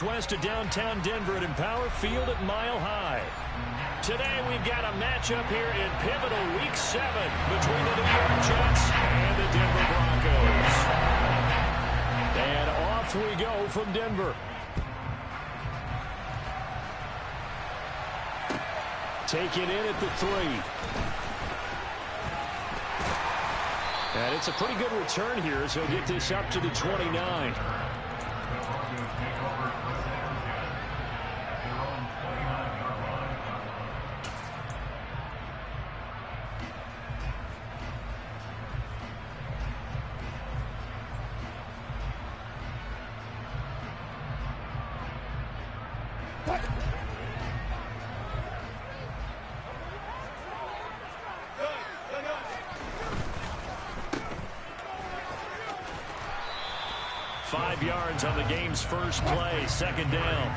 West of downtown Denver at Empower Field at Mile High. Today we've got a matchup here in pivotal Week 7 between the New York Jets and the Denver Broncos. And off we go from Denver. Taken in at the 3. And it's a pretty good return here, so get this up to the 29. On the game's first play, second down.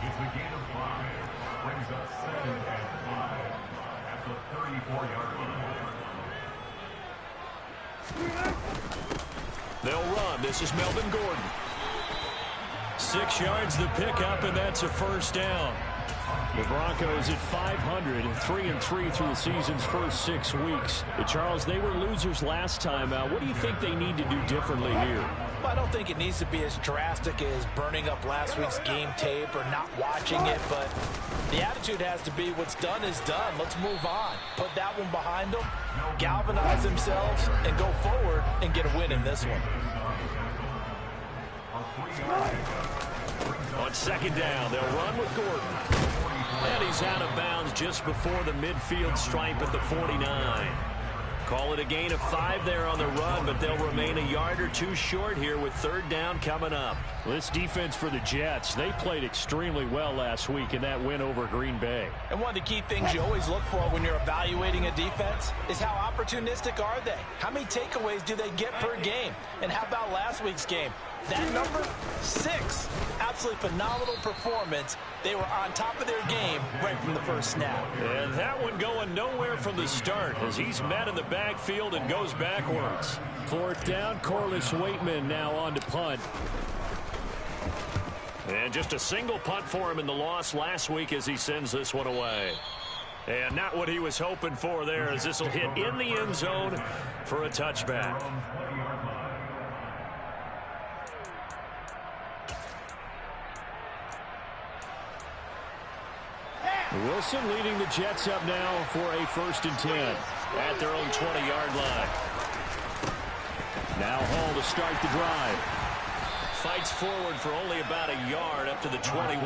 It's a gain of 5. Brings up 2nd and 5 at the 34-yard line. They'll run. This is Melvin Gordon. 6 yards the pickup, and that's a first down. The Broncos at 500, 3-3 through the season's first 6 weeks. Charles, they were losers last time out. What do you think they need to do differently here? Well, I don't think it needs to be as drastic as burning up last week's game tape or not watching it, but the attitude has to be what's done is done. Let's move on. Put that one behind them, galvanize themselves, and go forward and get a win in this one. On second down, they'll run with Gordon. And he's out of bounds just before the midfield stripe at the 49. Call it a gain of 5 there on the run, but they'll remain a yard or 2 short here with third down coming up. This defense for the Jets, they played extremely well last week in that win over Green Bay. And one of the key things you always look for when you're evaluating a defense is how opportunistic are they? How many takeaways do they get per game? And how about last week's game? That number, 6. Absolutely phenomenal performance. They were on top of their game right from the first snap. And that one going nowhere from the start as he's met in the backfield and goes backwards. Fourth down, Corliss Waitman now on to punt. And just a single punt for him in the loss last week as he sends this one away. And not what he was hoping for there as this will hit in the end zone for a touchback. Wilson leading the Jets up now for a 1st and 10 at their own 20-yard line. Now Hall to start the drive. Fights forward for only about a yard up to the 21.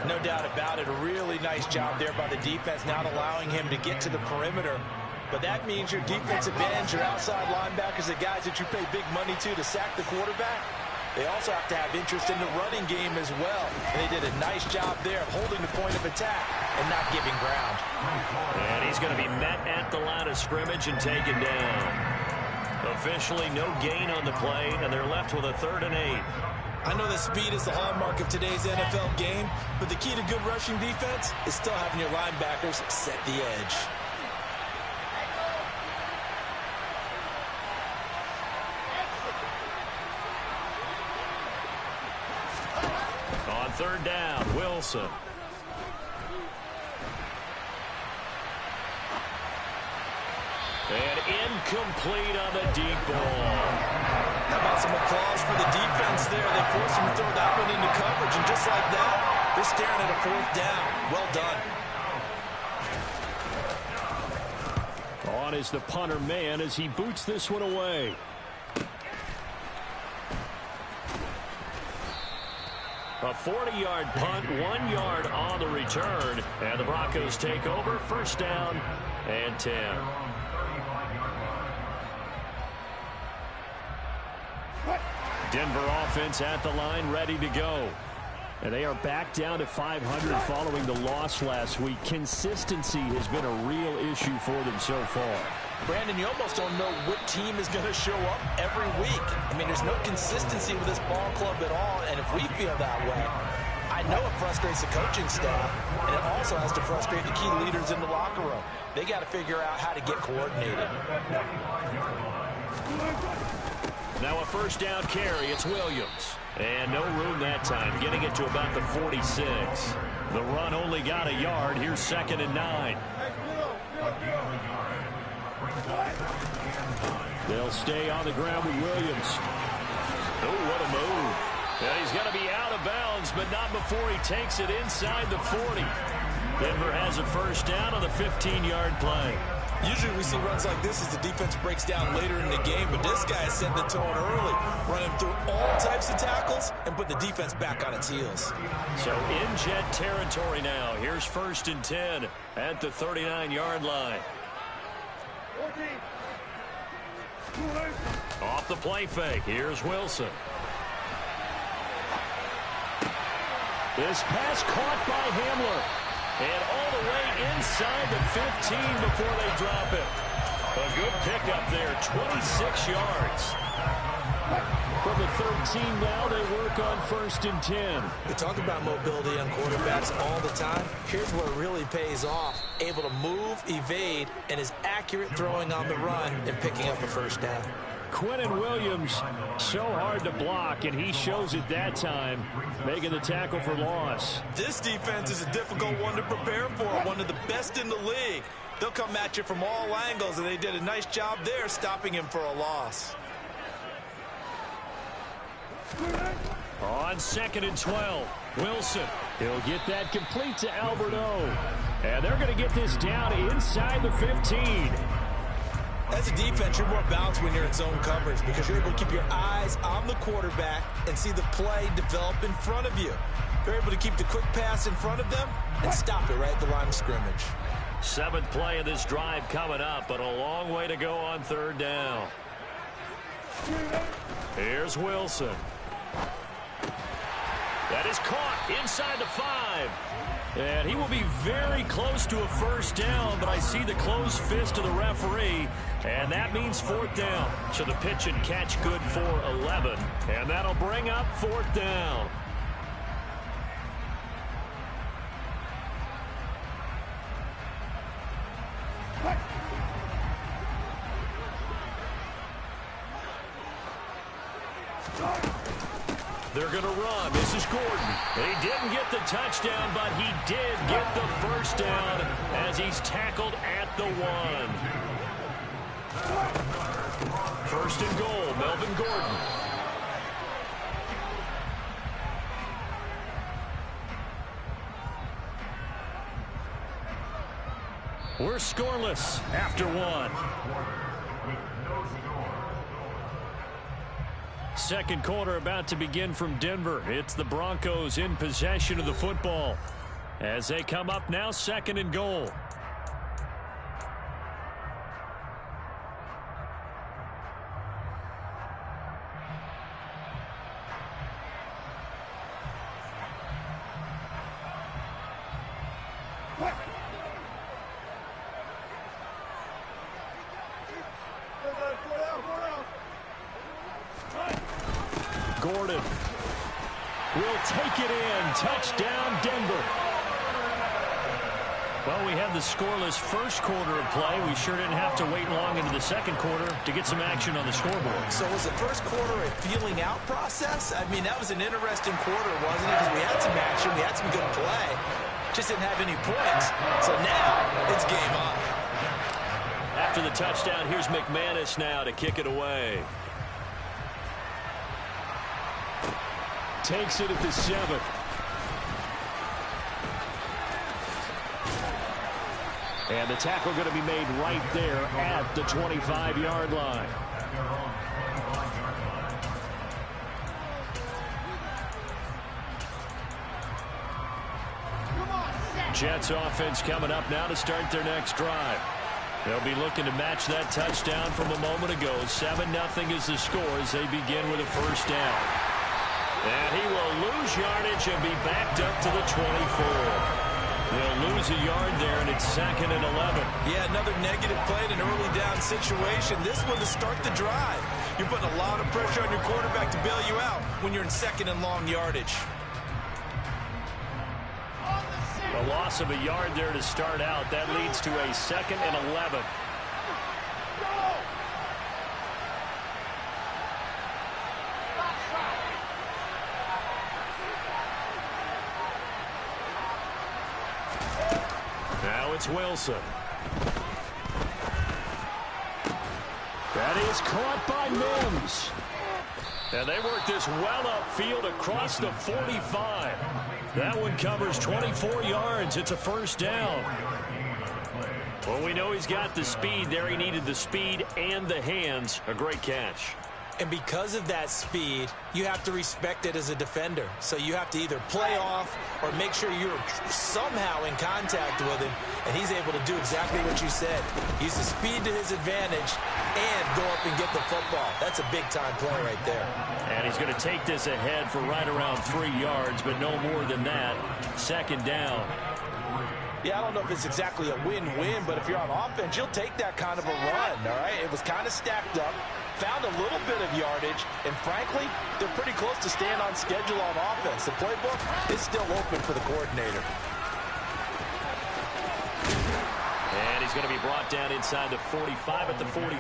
No doubt about it. A really nice job there by the defense, not allowing him to get to the perimeter. But that means your defensive ends, your outside linebackers, the guys that you pay big money to sack the quarterback, they also have to have interest in the running game as well. And they did a nice job there of holding the point of attack and not giving ground. And he's going to be met at the line of scrimmage and taken down. Officially no gain on the play, and they're left with a 3rd and 8. I know that speed is the hallmark of today's NFL game, but the key to good rushing defense is still having your linebackers set the edge. On third down, Wilson. And incomplete on the deep ball. How about some applause for the defense there? They forced him to throw that one into coverage, and just like that, they're staring at a 4th down. Well done. On is the punter man as he boots this one away. A 40-yard punt, 1 yard on the return. And the Broncos take over, 1st down and 10. Denver offense at the line, ready to go. And they are back down to 500 following the loss last week. Consistency has been a real issue for them so far. Brandon, you almost don't know what team is going to show up every week. I mean, there's no consistency with this ball club at all, and if we feel that way, I know it frustrates the coaching staff, and it also has to frustrate the key leaders in the locker room. They got to figure out how to get coordinated. Now a first down carry. It's Williams. And no room that time, getting it to about the 46. The run only got a yard. Here's 2nd and 9. They'll stay on the ground with Williams. Oh, what a move. Yeah, he's going to be out of bounds, but not before he takes it inside the 40. Denver has a first down on the 15-yard play. Usually we see runs like this as the defense breaks down later in the game, but this guy is setting the tone early, running through all types of tackles and put the defense back on its heels. So in jet territory now. Here's 1st and 10 at the 39-yard line. Off the play fake. Here's Wilson. This pass caught by Hamler. And all the way inside the 15 before they drop it. A good pickup there, 26 yards. From the 13 now, they work on 1st and 10. We talk about mobility on quarterbacks all the time. Here's where it really pays off. Able to move, evade, and is accurate throwing on the run and picking up a first down. Quinnen Williams, so hard to block, and he shows it that time, making the tackle for loss. This defense is a difficult one to prepare for, one of the best in the league. They'll come at you from all angles, and they did a nice job there stopping him for a loss. On 2nd and 12, Wilson. He'll get that complete to Alberto. And they're going to get this down inside the 15. As a defense, you're more balanced when you're in zone coverage because you're able to keep your eyes on the quarterback and see the play develop in front of you. You're able to keep the quick pass in front of them and stop it right at the line of scrimmage. 7th play of this drive coming up, but a long way to go on 3rd down. Here's Wilson. That is caught inside the 5. And he will be very close to a first down, but I see the closed fist of the referee, and that means 4th down. So the pitch and catch good for 11, and that'll bring up 4th down. They're going to run. This is Gordon. He didn't get the touchdown, but he did get the first down as he's tackled at the 1. 1st and goal, Melvin Gordon. We're scoreless after 1. Second quarter about to begin from Denver. It's the Broncos in possession of the football as they come up now 2nd and goal. Gordon will take it in. Touchdown, Denver. Well, we had the scoreless first quarter of play. We sure didn't have to wait long into the second quarter to get some action on the scoreboard. So was the first quarter a feeling out process? I mean, that was an interesting quarter, wasn't it? Because we had some action, we had some good play. Just didn't have any points. So now it's game on. After the touchdown, here's McManus now to kick it away. Takes it at the 7. And the tackle going to be made right there at the 25-yard line. Jets offense coming up now to start their next drive. They'll be looking to match that touchdown from a moment ago. 7-0 is the score as they begin with a first down. And he will lose yardage and be backed up to the 24. They'll lose a yard there, and it's 2nd and 11. Yeah, another negative play in an early down situation. This one to start the drive. You're putting a lot of pressure on your quarterback to bail you out when you're in 2nd and long yardage. A loss of a yard there to start out. That leads to a 2nd and 11. Now it's Wilson. That is caught by Mims. And they work this well upfield across the 45. That one covers 24 yards. It's a first down. Well, we know he's got the speed there. He needed the speed and the hands. A great catch. And because of that speed, you have to respect it as a defender. So you have to either play off or make sure you're somehow in contact with him, and he's able to do exactly what you said. Use the speed to his advantage and go up and get the football. That's a big-time play right there. And he's going to take this ahead for right around 3 yards, but no more than that. Second down. Yeah, I don't know if it's exactly a win-win, but if you're on offense, you'll take that kind of a run, all right? It was kind of stacked up, found a little bit of yardage, and frankly, they're pretty close to staying on schedule on offense. The playbook is still open for the coordinator. And he's going to be brought down inside the 45 at the 43.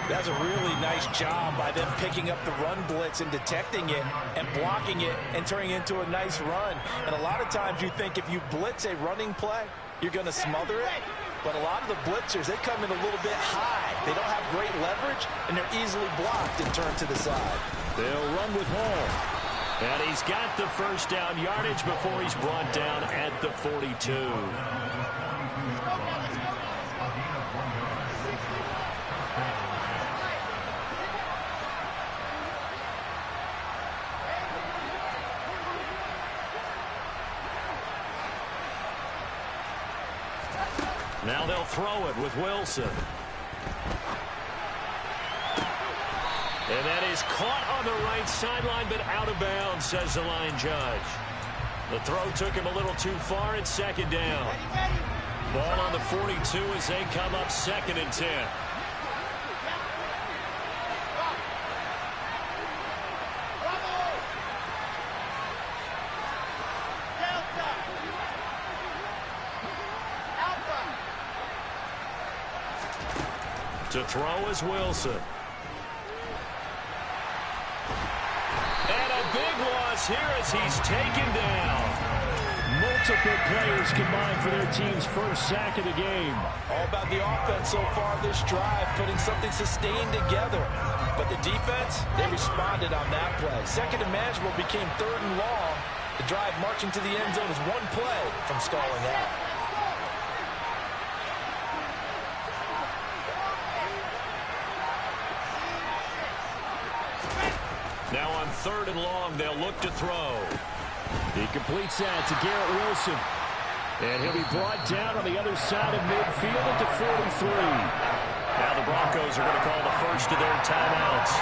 That's a really nice job by them picking up the run blitz and detecting it and blocking it and turning it into a nice run. And a lot of times you think if you blitz a running play, you're going to smother it. But a lot of the blitzers, they come in a little bit high. They don't have great leverage, and they're easily blocked and turned to the side. They'll run with Hall. And he's got the first down yardage before he's brought down at the 42. Now they'll throw it with Wilson. And that is caught on the right sideline, but out of bounds, says the line judge. The throw took him a little too far. It's second down. Ball on the 42 as they come up 2nd and 10. To throw is Wilson. And a big loss here as he's taken down. Multiple players combined for their team's first sack of the game. All about the offense so far this drive, putting something sustained together. But the defense, they responded on that play. Second and manageable became 3rd and long. The drive marching to the end zone is one play from stalling out. Now on 3rd and long, they'll look to throw. He completes that to Garrett Wilson. And he'll be brought down on the other side of midfield at the 43. Now the Broncos are going to call the first of their timeouts.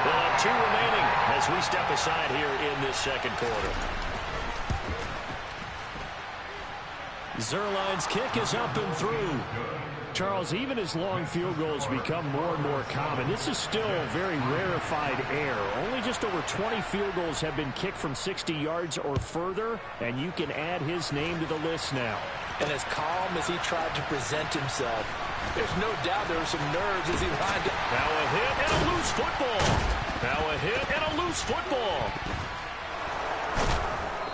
They'll have 2 remaining as we step aside here in this second quarter. Zerline's kick is up and through. Charles, even as long field goals become more and more common, this is still a very rarefied air. Only just over 20 field goals have been kicked from 60 yards or further, and you can add his name to the list now. And as calm as he tried to present himself, there's no doubt there were some nerves as he lined up. Now a hit and a loose football. Now a hit and a loose football.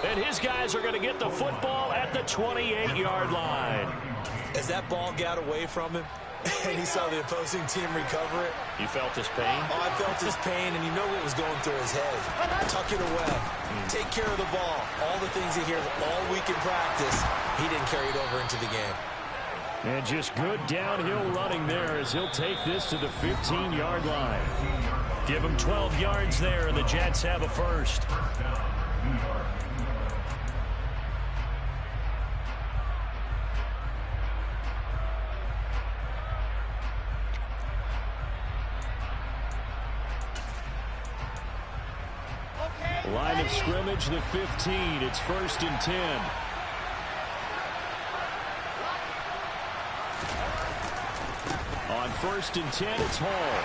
And his guys are going to get the football at the 28-yard line. As that ball got away from him, and he saw the opposing team recover it. You felt his pain? Oh, I felt his pain, and you know what was going through his head. Tuck it away. Take care of the ball. All the things he hears all week in practice, he didn't carry it over into the game. And just good downhill running there as he'll take this to the 15-yard line. Give him 12 yards there, and the Jets have a first. Line of scrimmage, the 15. It's 1st and 10. On 1st and 10, it's Hall.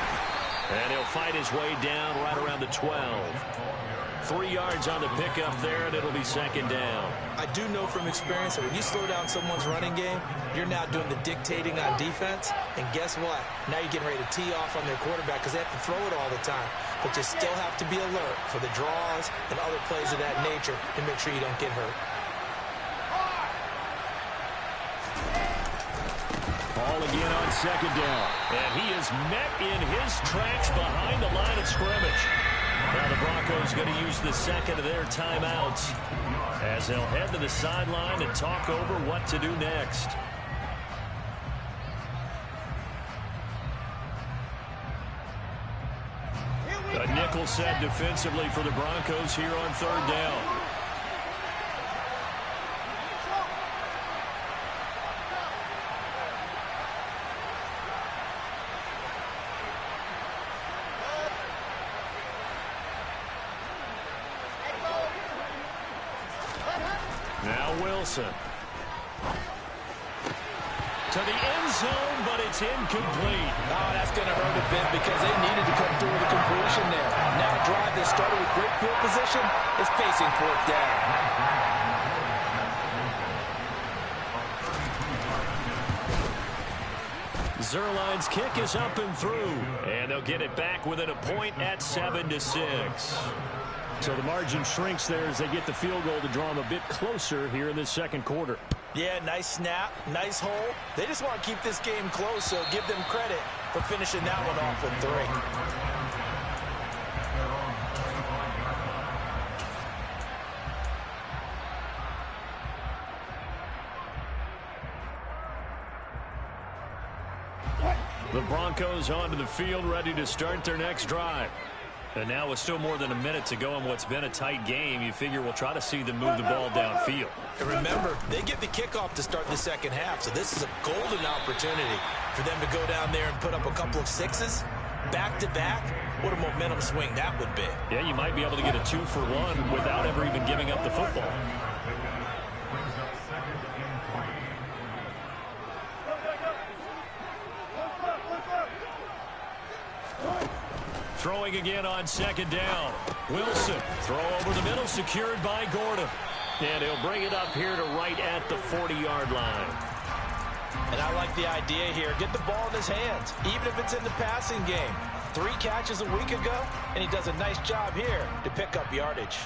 And he'll fight his way down right around the 12. 3 yards on the pickup there, and it'll be second down. I do know from experience that when you slow down someone's running game, you're now doing the dictating on defense. And guess what? Now you're getting ready to tee off on their quarterback because they have to throw it all the time. But you still have to be alert for the draws and other plays of that nature to make sure you don't get hurt. Ball again on second down. And he is met in his tracks behind the line of scrimmage. Now the Broncos going to use the second of their timeouts as they'll head to the sideline and talk over what to do next. A nickel set defensively for the Broncos here on third down. Now Wilson. To the end zone, but it's incomplete. Oh, that's going to hurt a bit because they needed to come through with a completion there. Now a drive that started with great field position is facing fourth down. Zerline's kick is up and through, and they'll get it back within a point at 7-6. So the margin shrinks there as they get the field goal to draw them a bit closer here in this second quarter. Yeah, nice snap, nice hole. They just want to keep this game close, so give them credit for finishing that one off with 3. The Broncos onto the field, ready to start their next drive. And now with still more than a minute to go in what's been a tight game, you figure we'll try to see them move the ball downfield. And remember, they get the kickoff to start the second half, so this is a golden opportunity for them to go down there and put up a couple of sixes back-to-back. What a momentum swing that would be. Yeah, you might be able to get a 2-for-1 without ever even giving up the football. Throwing again on second down. Wilson, throw over the middle, secured by Gordon. And he'll bring it up here to right at the 40-yard line. And I like the idea here. Get the ball in his hands, even if it's in the passing game. 3 catches a week ago, and he does a nice job here to pick up yardage.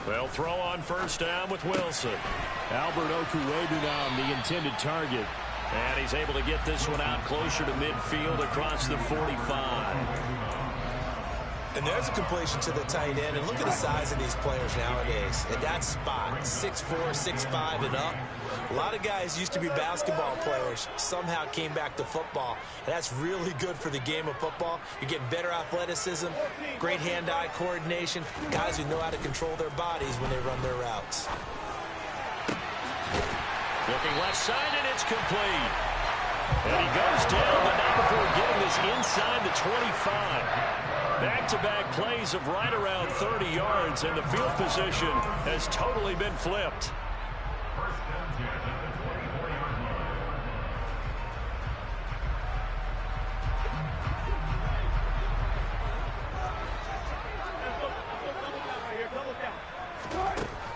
They'll throw on first down with Wilson. Albert Okuwebunam, the intended target. And he's able to get this one out closer to midfield across the 45. And there's a completion to the tight end. And look at the size of these players nowadays. At that spot, 6'4", 6'5", and up. A lot of guys used to be basketball players, somehow came back to football. And that's really good for the game of football. You're getting better athleticism, great hand-eye coordination, guys who know how to control their bodies when they run their routes. Looking left side, and it's complete. And he goes down, but not before getting this inside the 25. Back-to-back plays of right around 30 yards, and the field position has totally been flipped.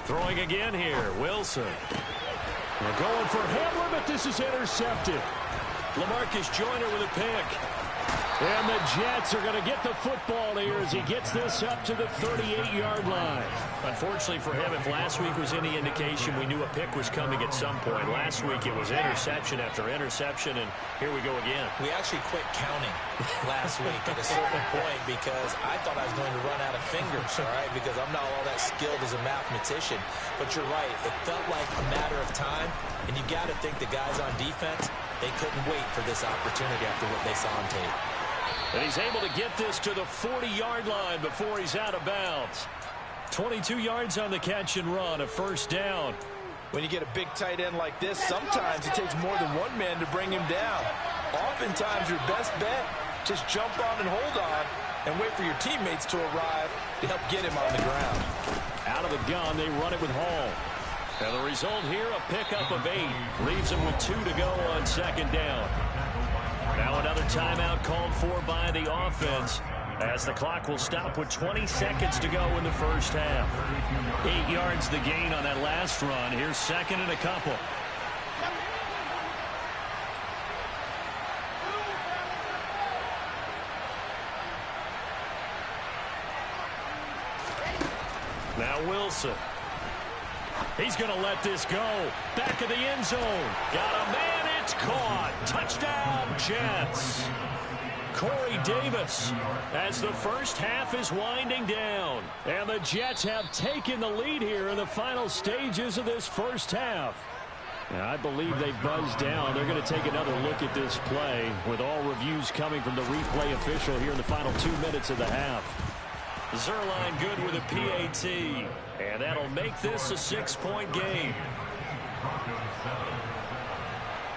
Throwing again here, Wilson. They're going for Hamler, but this is intercepted. LaMarcus Joyner with a pick. And the Jets are going to get the football here as he gets this up to the 38-yard line. Unfortunately for him, if last week was any indication, we knew a pick was coming at some point. Last week it was interception after interception, and here we go again. We actually quit counting last week at a certain point because I thought I was going to run out of fingers, all right, because I'm not all that skilled as a mathematician. But you're right, it felt like a matter of time, and you got to think the guys on defense, they couldn't wait for this opportunity after what they saw on tape. And he's able to get this to the 40-yard line before he's out of bounds. 22 yards on the catch and run, a first down. When you get a big tight end like this, sometimes it takes more than one man to bring him down. Oftentimes, your best bet, just jump on and hold on and wait for your teammates to arrive to help get him on the ground. Out of the gun, they run it with Hall. And the result here, a pickup of 8. Leaves him with 2 to go on second down. Now another timeout called for by the offense as the clock will stop with 20 seconds to go in the first half. 8 yards the gain on that last run. Here's second and a couple. Now Wilson. He's going to let this go. Back of the end zone. Got a man. It's caught. Touchdown, Jets. Corey Davis as the first half is winding down. And the Jets have taken the lead here in the final stages of this first half. And I believe they buzzed down. They're going to take another look at this play with all reviews coming from the replay official here in the final 2 minutes of the half. Zerline good with a PAT. And that'll make this a 6-point game.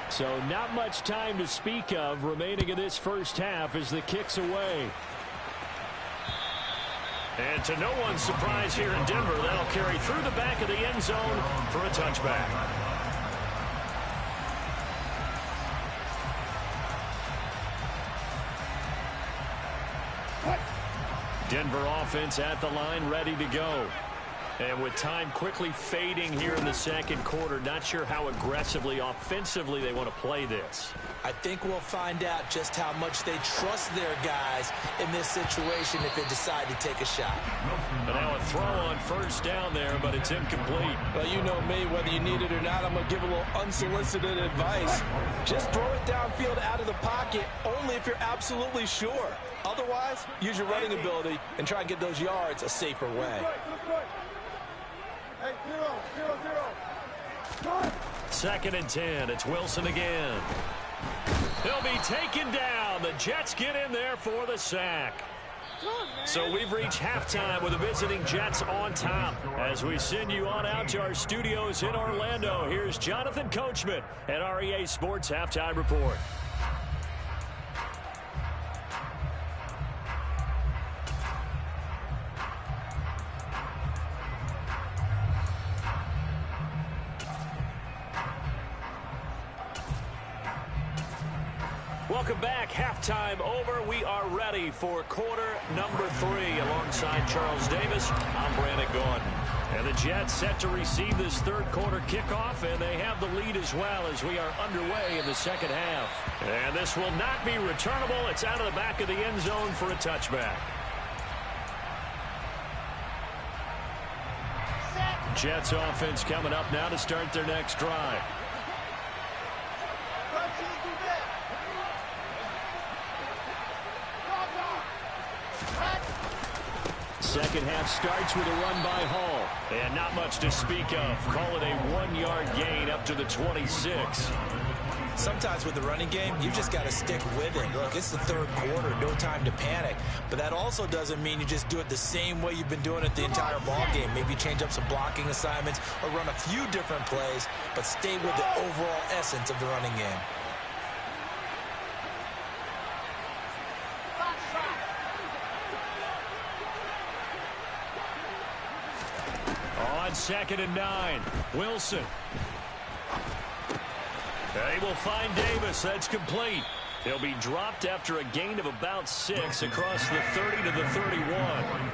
So not much time to speak of remaining in this first half as the kick's away. And to no one's surprise here in Denver, that'll carry through the back of the end zone for a touchback. Denver offense at the line, ready to go. And with time quickly fading here in the second quarter, not sure how aggressively, offensively they want to play this. I think we'll find out just how much they trust their guys in this situation if they decide to take a shot. But now a throw on first down there, but it's incomplete. Well, you know me, whether you need it or not, I'm going to give a little unsolicited advice. Just throw it downfield out of the pocket, only if you're absolutely sure. Otherwise, use your running ability and try and get those yards a safer way. Hey, 0-0-0. Second and 10. It's Wilson again. He'll be taken down. The Jets get in there for the sack. So we've reached halftime with the visiting Jets on top. As we send you on out to our studios in Orlando, here's Jonathan Coachman at REA Sports Halftime Report. Welcome back. Halftime over. We are ready for quarter number 3. Alongside Charles Davis, I'm Brandon Gordon. And the Jets set to receive this third quarter kickoff, and they have the lead as well as we are underway in the second half. And this will not be returnable. It's out of the back of the end zone for a touchback. Jets offense coming up now to start their next drive. Second half starts with a run by Hall. And not much to speak of. Call it a 1-yard gain up to the 26. Sometimes with the running game, you just got to stick with it. Look, it's the third quarter, no time to panic. But that also doesn't mean you just do it the same way you've been doing it the entire ball game. Maybe change up some blocking assignments or run a few different plays, but stay with the overall essence of the running game. On second and 9, Wilson. They will find Davis. That's complete. He'll be dropped after a gain of about 6 across the 30 to the 31.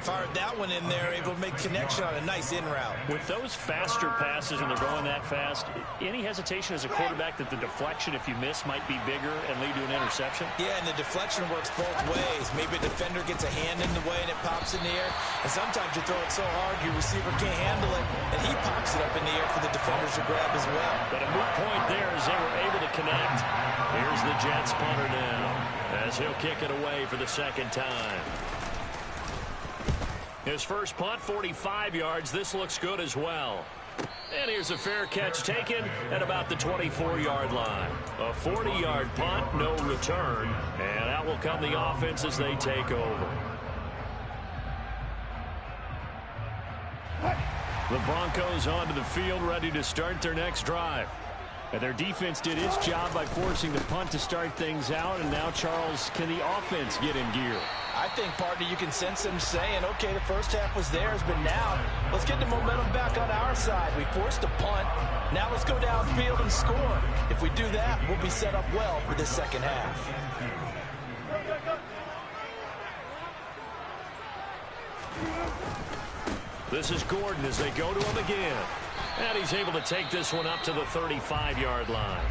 Fired that one in there, able to make connection on a nice in route. With those faster passes and they're going that fast, any hesitation as a quarterback that the deflection, if you miss, might be bigger and lead to an interception? Yeah, and the deflection works both ways. Maybe a defender gets a hand in the way and it pops in the air. And sometimes you throw it so hard your receiver can't handle it, and he pops it up in the air for the defenders to grab as well. But a moot point there as they were able to connect. Here's the Jets punter now as he'll kick it away for the second time. His first punt, 45 yards. This looks good as well. And here's a fair catch taken at about the 24-yard line. A 40-yard punt, no return. And out will come the offense as they take over. The Broncos onto the field, ready to start their next drive. And their defense did its job by forcing the punt to start things out. And now, Charles, can the offense get in gear? I think, partner, you can sense them saying, okay, the first half was theirs, but now let's get the momentum back on our side. We forced a punt. Now let's go downfield and score. If we do that, we'll be set up well for this second half. This is Gordon as they go to him again. And he's able to take this one up to the 35-yard line.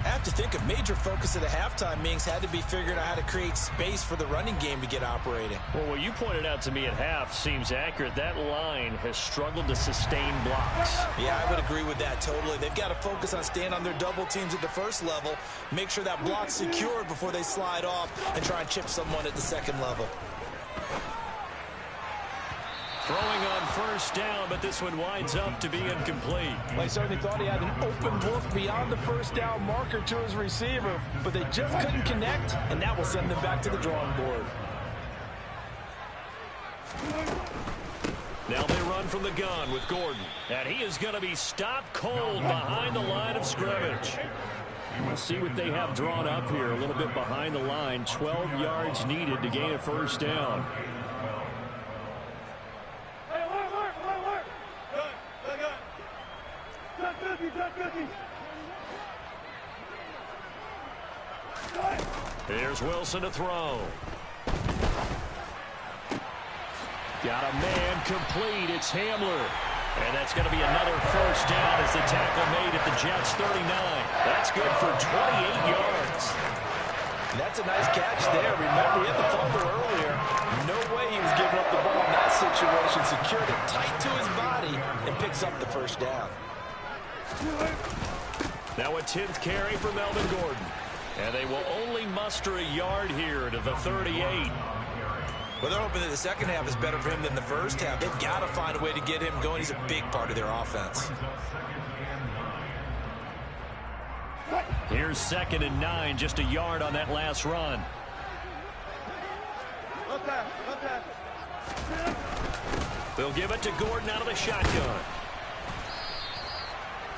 I have to think a major focus of the halftime meetings had to be figuring out how to create space for the running game to get operating. Well, what you pointed out to me at half seems accurate. That line has struggled to sustain blocks. Yeah, I would agree with that totally. They've got to focus on staying on their double teams at the first level, make sure that block's secured before they slide off and try and chip someone at the second level. Throwing on first down, but this one winds up to be incomplete. Well, he certainly thought he had an open look beyond the first down marker to his receiver, but they just couldn't connect, and that will send them back to the drawing board. Now they run from the gun with Gordon. And he is going to be stopped cold behind the line of scrimmage. We'll see what they have drawn up here a little bit behind the line. 12 yards needed to gain a first down. Here's Wilson to throw. Got a man complete. It's Hamler. And that's going to be another first down as the tackle made at the Jets' 39. That's good for 28 yards. That's a nice catch there. Remember, he had the fumble earlier. No way he was giving up the ball in that situation. Secured it tight to his body and picks up the first down. Now a 10th carry for Melvin Gordon. And they will only muster a yard here to the 38. Well, they're hoping that the second half is better for him than the first half. They've got to find a way to get him going. He's a big part of their offense. Here's 2nd and 9, just a yard on that last run. They'll give it to Gordon out of the shotgun.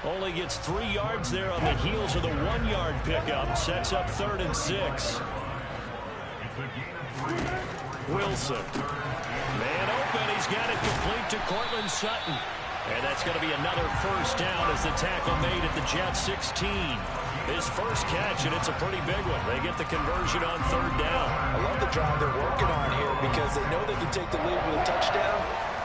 Only gets 3 yards there on the heels of the 1-yard pickup. Sets up 3rd and 6. Wilson. Man open. He's got it complete to Cortland Sutton. And that's going to be another first down as the tackle made at the Jets' 16. His first catch, and it's a pretty big one. They get the conversion on 3rd down. I love the drive they're working on here because they know they can take the lead with a touchdown.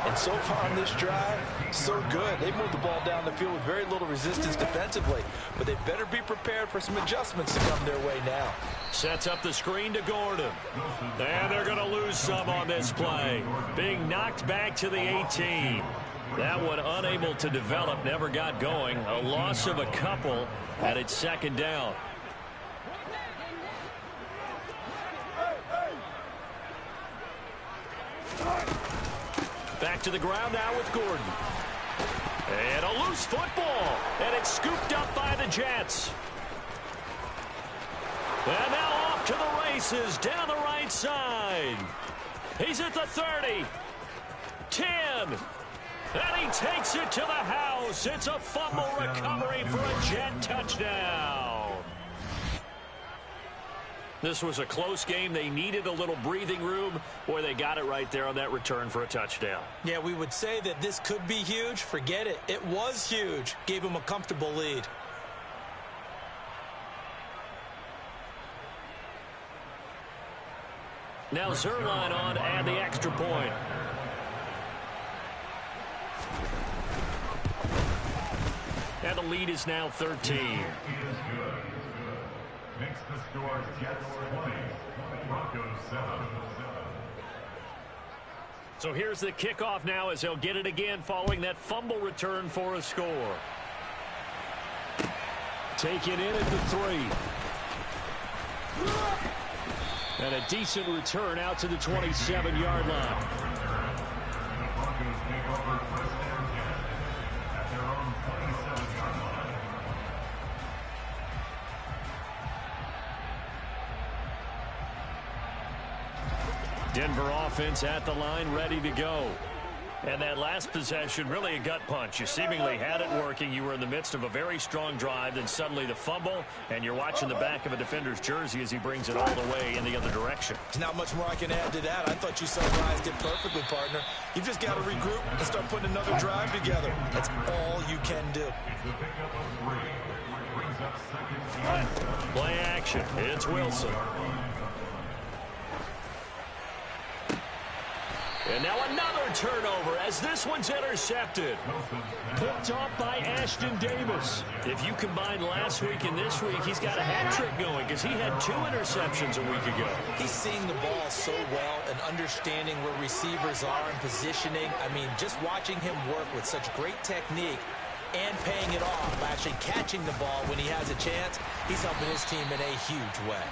And so far on this drive, so good. They moved the ball down the field with very little resistance defensively. But they better be prepared for some adjustments to come their way now. Sets up the screen to Gordon. And they're going to lose some on this play. Being knocked back to the 18. That one unable to develop, never got going. A loss of a couple, and it's 2nd down. Back to the ground now with Gordon. And a loose football. And it's scooped up by the Jets. And now off to the races down the right side. He's at the 30. 10. And he takes it to the house. It's a fumble recovery for a Jet touchdown. This was a close game. They needed a little breathing room. Boy, they got it right there on that return for a touchdown. Yeah, we would say that this could be huge. Forget it. It was huge. Gave him a comfortable lead. Now Zerline on to add the extra point. And the lead is now 13. Makes the score Jets 20, Broncos 7. So here's the kickoff now as they'll get it again following that fumble return for a score. Taken in at the 3. And a decent return out to the 27-yard line. The Broncos take over first and 10 at their own 27-yard line. Denver offense at the line, ready to go. And that last possession, really a gut punch. You seemingly had it working. You were in the midst of a very strong drive, then suddenly the fumble, and you're watching the back of a defender's jersey as he brings it all the way in the other direction. There's not much more I can add to that. I thought you summarized it perfectly, partner. You've just got to regroup and start putting another drive together. That's all you can do. It's the pickup of 3. Brings up 2nd and 7. Play action. It's Wilson. And now another turnover as this one's intercepted. Picked off by Ashton Davis. If you combine last week and this week, he's got a hat trick going because he had 2 interceptions a week ago. He's seeing the ball so well and understanding where receivers are and positioning. I mean, just watching him work with such great technique and paying it off, actually catching the ball when he has a chance, he's helping his team in a huge way.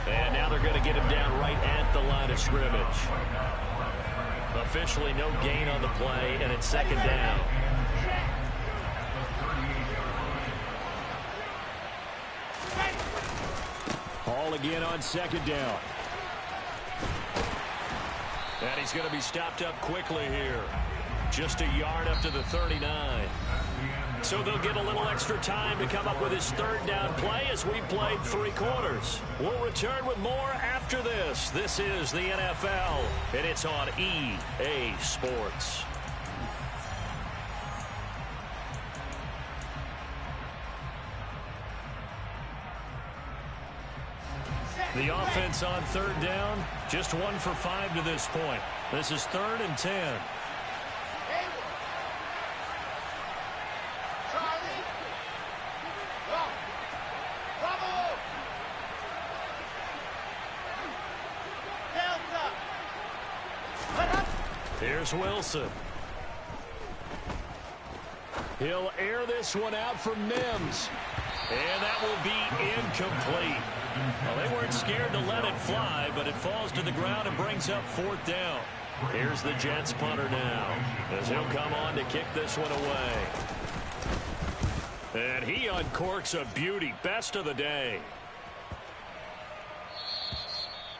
And now they're going to get him down right at the line of scrimmage. Officially no gain on the play, and it's 2nd down. Hall again on 2nd down. And he's going to be stopped up quickly here. Just a yard up to the 39. So they'll get a little extra time to come up with his 3rd down play as we've played 3 quarters. We'll return with more after this. This is the NFL, and it's on EA Sports. The offense on 3rd down, just 1 for 5 to this point. This is 3rd and 10. Here's Wilson. He'll air this one out for Mims. And that will be incomplete. Well, they weren't scared to let it fly, but it falls to the ground and brings up 4th down. Here's the Jets punter now, as he'll come on to kick this one away. And he uncorks a beauty. Best of the day.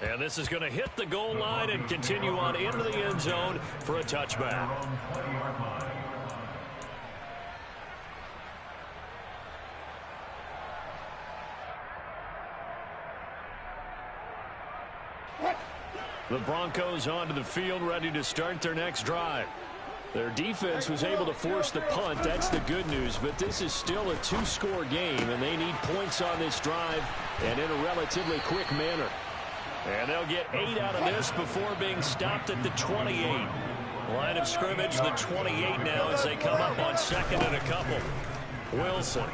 And this is going to hit the goal line and continue on into the end zone for a touchback. The Broncos onto the field, ready to start their next drive. Their defense was able to force the punt. That's the good news. But this is still a 2-score game, and they need points on this drive and in a relatively quick manner. And they'll get 8 out of this before being stopped at the 28. Line of scrimmage, the 28 now as they come up on 2nd and a couple. Wilson.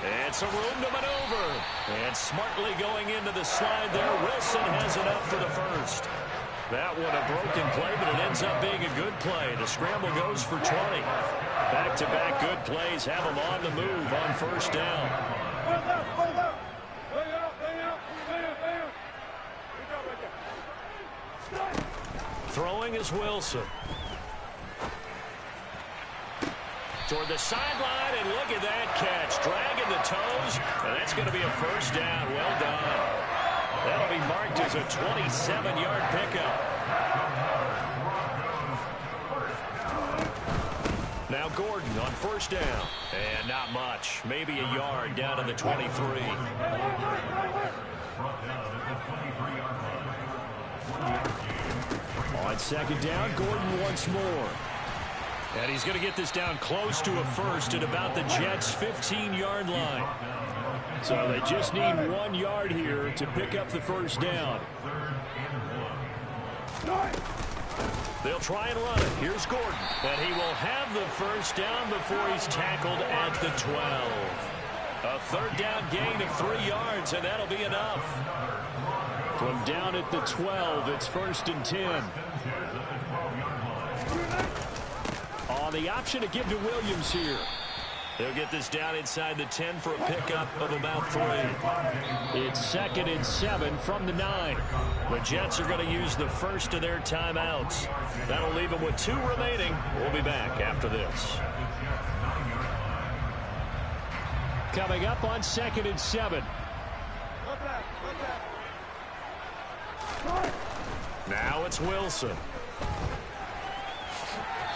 And some room to maneuver. And smartly going into the slide there. Wilson has enough for the first. That one a broken play, but it ends up being a good play. The scramble goes for 20. Back-to-back good plays have them on the move on 1st down. Throwing is Wilson. Toward the sideline, and look at that catch. Dragging the toes, and that's going to be a 1st down. Well done. That'll be marked as a 27-yard pickup. Now Gordon on 1st down. And not much. Maybe a yard down to the 23. On 2nd down, Gordon once more. And he's going to get this down close to a first at about the Jets' 15-yard line. So they just need 1 yard here to pick up the 1st down. They'll try and run it. Here's Gordon. And he will have the 1st down before he's tackled at the 12. A 3rd down gain of 3 yards, and that'll be enough. From down at the 12, it's 1st and 10. On the option to give to Williams here. They'll get this down inside the 10 for a pickup of about 3. It's 2nd and 7 from the 9. The Jets are going to use the first of their timeouts. That'll leave them with 2 remaining. We'll be back after this. Coming up on 2nd and 7. Now it's Wilson.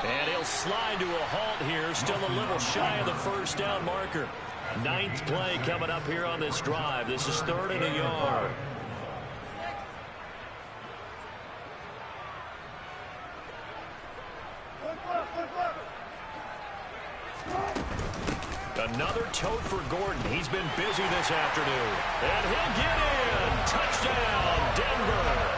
And he'll slide to a halt here. Still a little shy of the 1st down marker. 9th play coming up here on this drive. This is 3rd and a yard. Another tote for Gordon. He's been busy this afternoon. And he'll get in. Touchdown, Denver.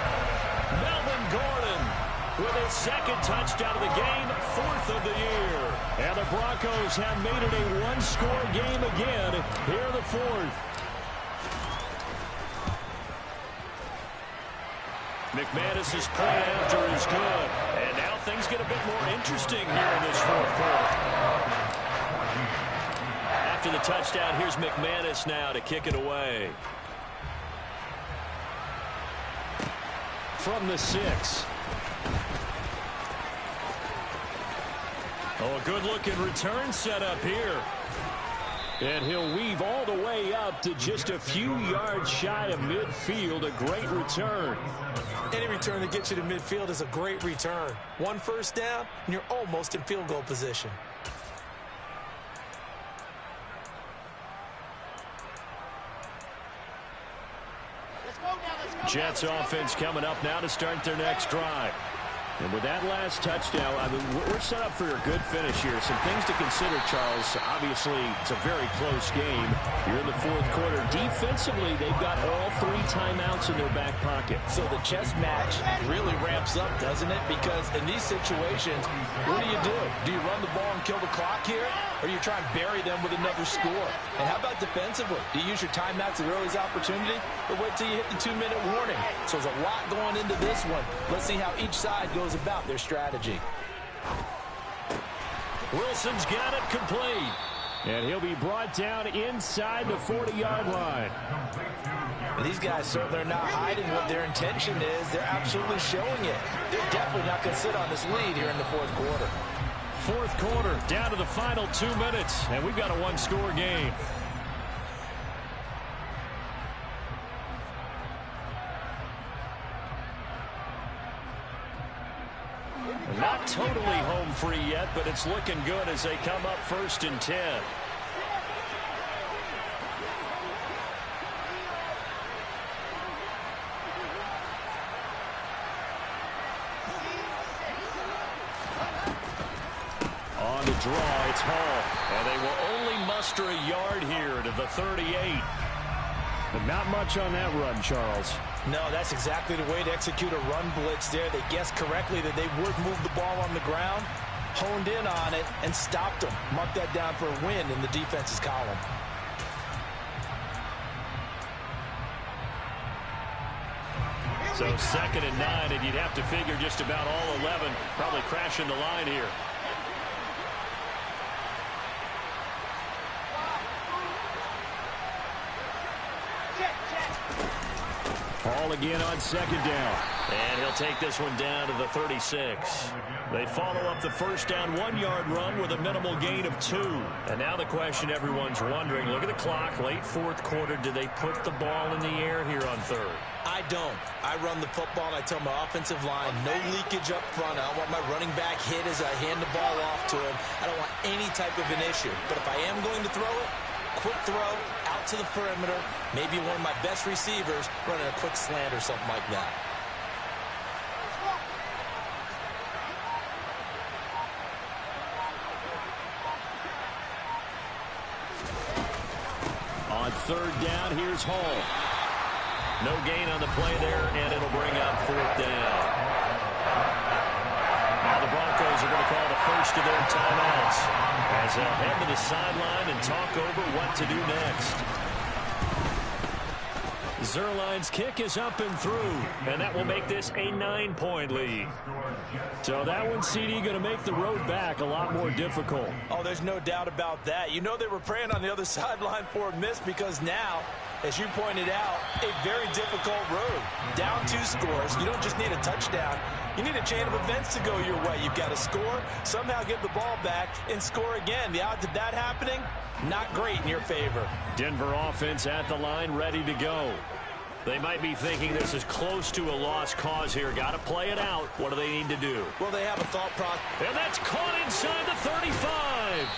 second touchdown of the game, 4th of the year. And the Broncos have made it a one-score game again here in the 4th. McManus's point after is good. And now things get a bit more interesting here in this 4th quarter. After the touchdown, here's McManus now to kick it away. From the 6. Oh, a good-looking return set up here. And he'll weave all the way up to just a few yards shy of midfield. A great return. Any return that gets you to midfield is a great return. 1 first down, and you're almost in field goal position. Jets offense coming up now to start their next drive. And with that last touchdown, I mean, we're set up for a good finish here. Some things to consider, Charles. Obviously, it's a very close game. You're in the 4th quarter. Defensively, they've got all 3 timeouts in their back pocket. So the chess match really ramps up, doesn't it? Because in these situations, what do? Do you run the ball and kill the clock here? Or you try and bury them with another score? And how about defensively? Do you use your timeouts at the earliest opportunity? Or wait till you hit the 2-minute warning? So there's a lot going into this one. Let's see how each side goes about their strategy. Wilson's got it complete. And he'll be brought down inside the 40-yard line. And these guys certainly are not hiding what their intention is. They're absolutely showing it. They're definitely not going to sit on this lead here in the 4th quarter. 4th quarter, down to the final 2 minutes, and we've got a one-score game. Not totally home free yet, but it's looking good as they come up 1st and 10. On the draw, it's Hall. And they will only muster a yard here to the 38. But not much on that run, Charles. No, that's exactly the way to execute a run blitz there. They guessed correctly that they would move the ball on the ground, honed in on it, and stopped them. Mark that down for a win in the defense's column. So 2nd and 9, and you'd have to figure just about all 11 probably crashing the line here. Hall again on 2nd down. And he'll take this one down to the 36. They follow up the 1st down 1-yard run with a minimal gain of 2. And now the question everyone's wondering, look at the clock, late 4th quarter, do they put the ball in the air here on 3rd? I don't. I run the football, and I tell my offensive line, no leakage up front. I don't want my running back hit as I hand the ball off to him. I don't want any type of an issue. But if I am going to throw it, quick throw, out to the perimeter, maybe one of my best receivers running a quick slant or something like that. On 3rd down, here's Hall. No gain on the play there, and it'll bring up 4th down. Now the Broncos are going to call the first of their timeouts as they'll head to the sideline and talk over what to do next. Zerline's kick is up and through, and that will make this a 9-point lead. So that one, CD, going to make the road back a lot more difficult. Oh, there's no doubt about that. You know they were praying on the other sideline for a miss because now, as you pointed out, a very difficult road. Down 2 scores. You don't just need a touchdown. You need a chain of events to go your way. You've got to score, somehow get the ball back, and score again. The odds of that happening, not great in your favor. Denver offense at the line, ready to go. They might be thinking this is close to a lost cause here. Got to play it out. What do they need to do? Well, they have a thought process. And that's caught inside the 35.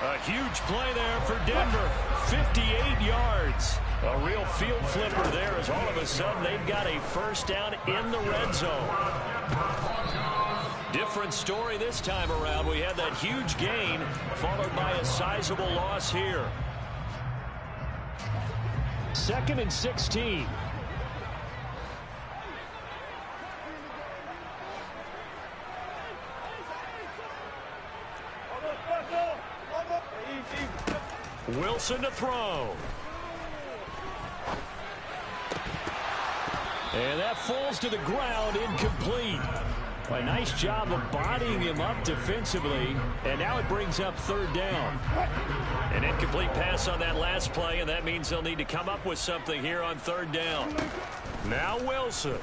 A huge play there for Denver. 58 yards. A real field flipper there as all of a sudden they've got a first down in the red zone. Different story this time around. We had that huge gain followed by a sizable loss here. 2nd and 16. Wilson to throw. And that falls to the ground, incomplete. A nice job of bodying him up defensively. And now it brings up third down. An incomplete pass on that last play, and that means they'll need to come up with something here on third down. Now Wilson.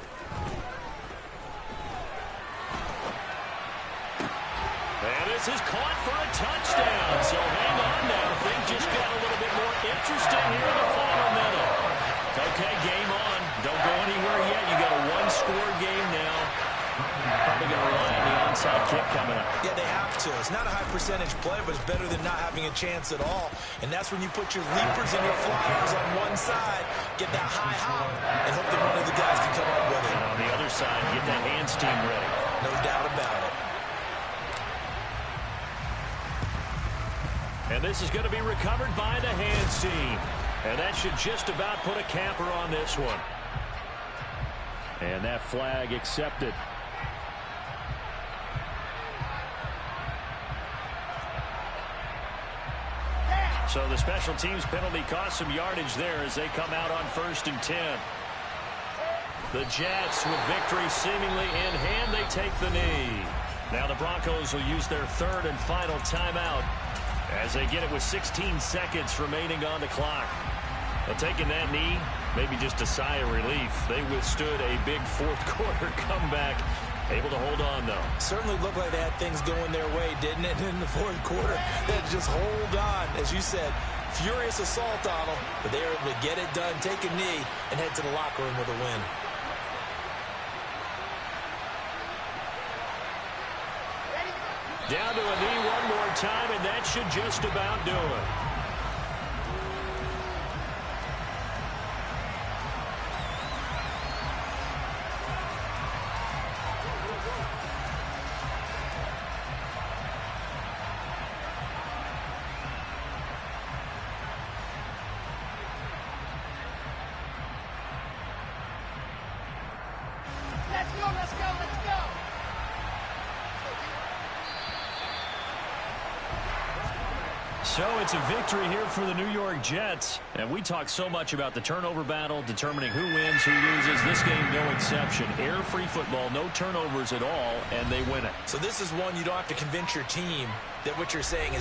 And this is caught for a touchdown. So hang on now. Things just got a little bit more interesting here in the final minute. Okay, game on. Don't go anywhere yet. You got a one-score game now. Probably going to rely on the onside kick coming up. Yeah, they have to. It's not a high percentage play, but it's better than not having a chance at all. And that's when you put your leapers and your flyers on one side, get that high hop, and hope that one of the guys can come up with it. And on the other side, get that hands team ready. No doubt about it. And this is going to be recovered by the hands team. And that should just about put a capper on this one. And that flag accepted. So the special teams penalty cost some yardage there as they come out on 1st and 10. The Jets with victory seemingly in hand, they take the knee. Now the Broncos will use their third and final timeout as they get it with 16 seconds remaining on the clock. Well, taking that knee, maybe just a sigh of relief. They withstood a big fourth quarter comeback. Able to hold on, though. Certainly looked like they had things going their way, didn't it, in the fourth quarter? They had to just hold on, as you said. Furious assault on them, but they were able to get it done, take a knee, and head to the locker room with a win. Down to a knee one more time, and that should just about do it. So it's a victory here for the New York Jets. And we talk so much about the turnover battle, determining who wins, who loses. This game, no exception. Air-free football, no turnovers at all, and they win it. So this is one you don't have to convince your team that what you're saying is